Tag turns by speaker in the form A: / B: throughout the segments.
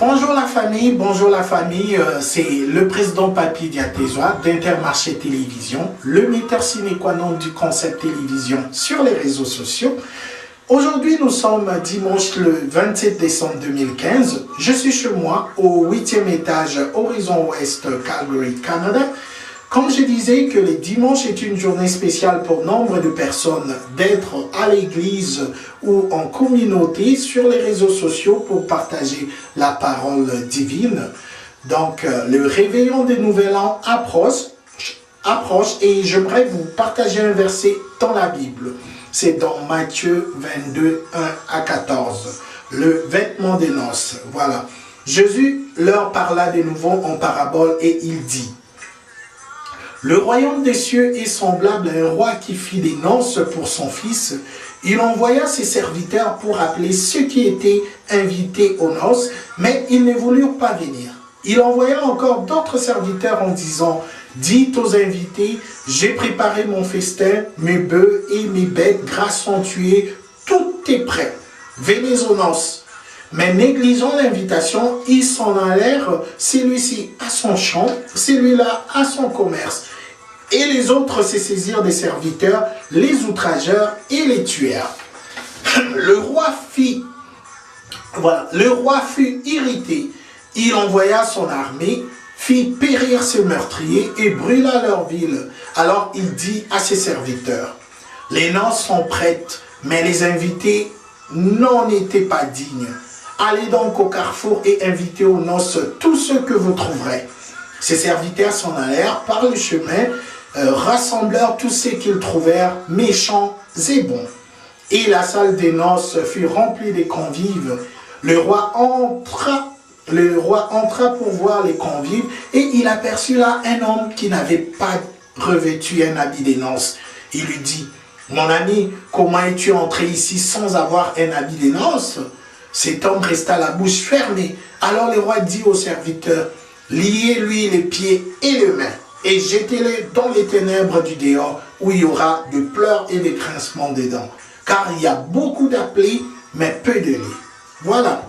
A: Bonjour la famille, c'est le président Papi Diatézoa d'Intermarché Télévision, le metteur sine qua non du concept télévision sur les réseaux sociaux. Aujourd'hui, nous sommes dimanche le 27 décembre 2015. Je suis chez moi au 8e étage Horizon Ouest Calgary, Canada. Comme je disais que le dimanche est une journée spéciale pour nombre de personnes d'être à l'église ou en communauté sur les réseaux sociaux pour partager la parole divine. Donc, le réveillon des Nouvel An approche et j'aimerais vous partager un verset dans la Bible. C'est dans Matthieu 22, 1 à 14, le vêtement des noces. Voilà. Jésus leur parla de nouveau en parabole et il dit: le royaume des cieux est semblable à un roi qui fit des noces pour son fils. Il envoya ses serviteurs pour appeler ceux qui étaient invités aux noces, mais ils ne voulurent pas venir. Il envoya encore d'autres serviteurs en disant: dites aux invités, j'ai préparé mon festin, mes bœufs et mes bêtes grassement tuées, tout est prêt. Venez aux noces. Mais négligeant l'invitation, ils s'en allèrent, celui-ci à son champ, celui-là à son commerce. Et les autres se saisirent des serviteurs, les outragèrent et les tuèrent. Le roi fut irrité. Il envoya son armée, fit périr ses meurtriers et brûla leur ville. Alors il dit à ses serviteurs: les noces sont prêtes, mais les invités n'en étaient pas dignes. Allez donc au carrefour et invitez aux noces tous ceux que vous trouverez. Ses serviteurs s'en allèrent par le chemin, rassemblèrent tous ceux qu'ils trouvèrent, méchants et bons. Et la salle des noces fut remplie de convives. Le roi entra pour voir les convives et il aperçut là un homme qui n'avait pas revêtu un habit des noces. Il lui dit: mon ami, comment es-tu entré ici sans avoir un habit des noces? Cet homme resta la bouche fermée. Alors le roi dit aux serviteurs: liez-lui les pieds et les mains et jetez-les dans les ténèbres du dehors où il y aura de pleurs et des grincements des dents. Car il y a beaucoup d'appelés, mais peu de lits. Voilà.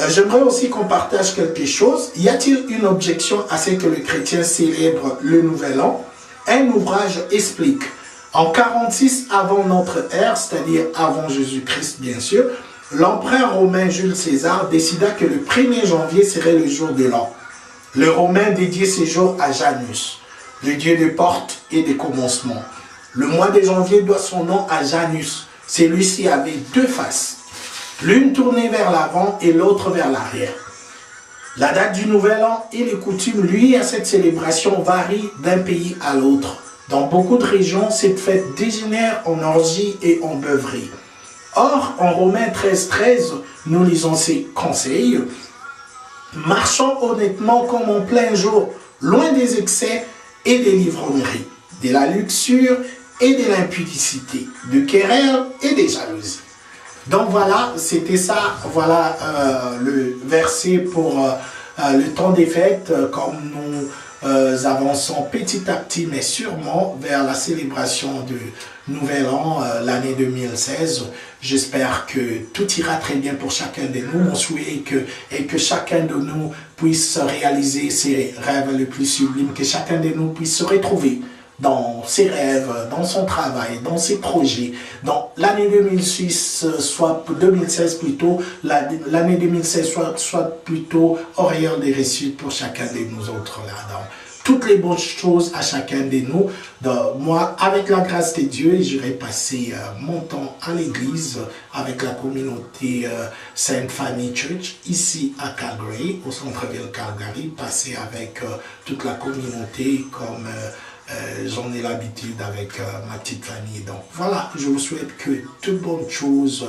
A: J'aimerais aussi qu'on partage quelque chose. Y a-t-il une objection à ce que le chrétien célèbre le Nouvel An? Un ouvrage explique. En 46 avant notre ère, c'est-à-dire avant Jésus-Christ bien sûr, l'empereur romain Jules César décida que le 1er janvier serait le jour de l'an. Le Romain dédiait ce jour à Janus, le dieu des portes et des commencements. Le mois de janvier doit son nom à Janus. Celui-ci avait deux faces, l'une tournée vers l'avant et l'autre vers l'arrière. La date du Nouvel An et les coutumes liées à cette célébration varient d'un pays à l'autre. Dans beaucoup de régions, cette fête dégénère en orgie et en beuverie. Or, en Romains 13, nous lisons ces conseils: marchons honnêtement comme en plein jour, loin des excès et des livrogneries, de la luxure et de l'impudicité, de querelles et des jalousies. Donc voilà, c'était ça, voilà le verset pour le temps des fêtes, comme nous avançons petit à petit, mais sûrement vers la célébration du Nouvel An, l'année 2016. J'espère que tout ira très bien pour chacun de nous. Mon souhait est que chacun de nous puisse réaliser ses rêves les plus sublimes, que chacun de nous puisse se retrouver dans ses rêves, dans son travail, dans ses projets. Dans l'année 2016 plutôt, l'année 2016 soit plutôt auréole des réussites pour chacun de nous autres là-dedans. Toutes les bonnes choses à chacun de nous. Moi, avec la grâce de Dieu, j'irai passer mon temps à l'église avec la communauté Sainte Famille Church, ici à Calgary, au centre-ville Calgary, passer avec toute la communauté comme j'en ai l'habitude avec ma petite famille. Donc voilà, je vous souhaite que toutes bonnes choses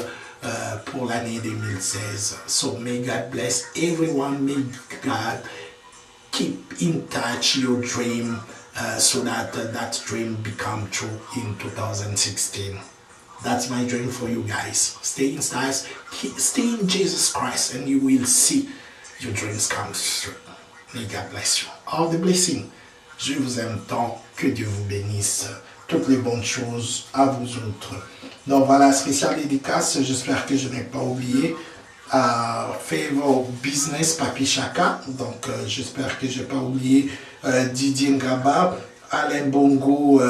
A: pour l'année 2016. So may God bless everyone, may God keep in touch your dream so that that dream become true in 2016. That's my dream for you guys. Stay in stars, stay in Jesus Christ, and you will see your dreams come true. May God bless you. All the blessing. Je vous aime tant, que Dieu vous bénisse. Toutes les bonnes choses à vous autres. Donc voilà, spéciale dédicace, j'espère que je n'ai pas oublié. fait vos business Papi Chaka. Donc j'espère que je n'ai pas oublié Didier Ngaba, Alain Bongo,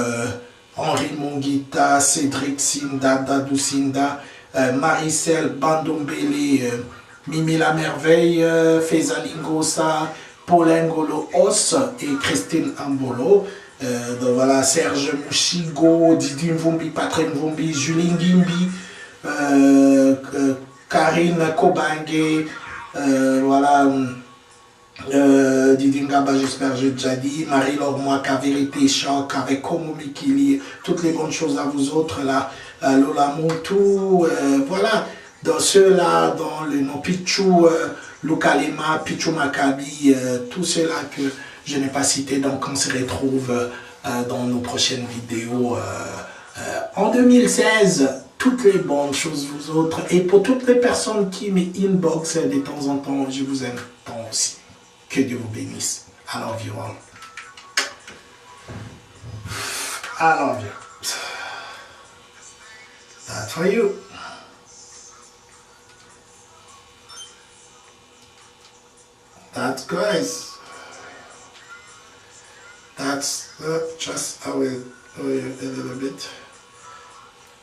A: Henri Monguita, Cédric Sinda, Dadou Sinda, Maricel Bandombele, Mimi la Merveille, Fezalingosa, Paulin Golo Os et Christine Ambolo. Donc voilà, Serge Mouchigo, Didi Mvumbi, Patrick Mvumbi, Julie Ngimbi, Karine Kobange, voilà, Didi Ngaba, j'espère que j'ai déjà dit, Marie-Laure Moaka, Vérité Choc, avec Komo Mikili, toutes les bonnes choses à vous autres là, Lola Moutou, voilà, dans ceux-là, dans le nom Pichou, Lukalema, Pichou Maccabi, tous ceux-là que je n'ai pas cités, donc on se retrouve dans nos prochaines vidéos en 2016. Toutes les bonnes choses vous autres, et pour toutes les personnes qui m'inbox de temps en temps, je vous aime tant aussi. Que Dieu vous bénisse. I love you all. I love you. That's for you. That's guys. That's just I will show you a little bit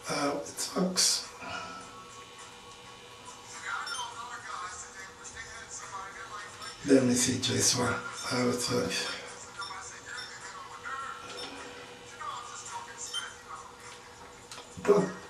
A: how it looks. Let me see just one how it looks. Bon.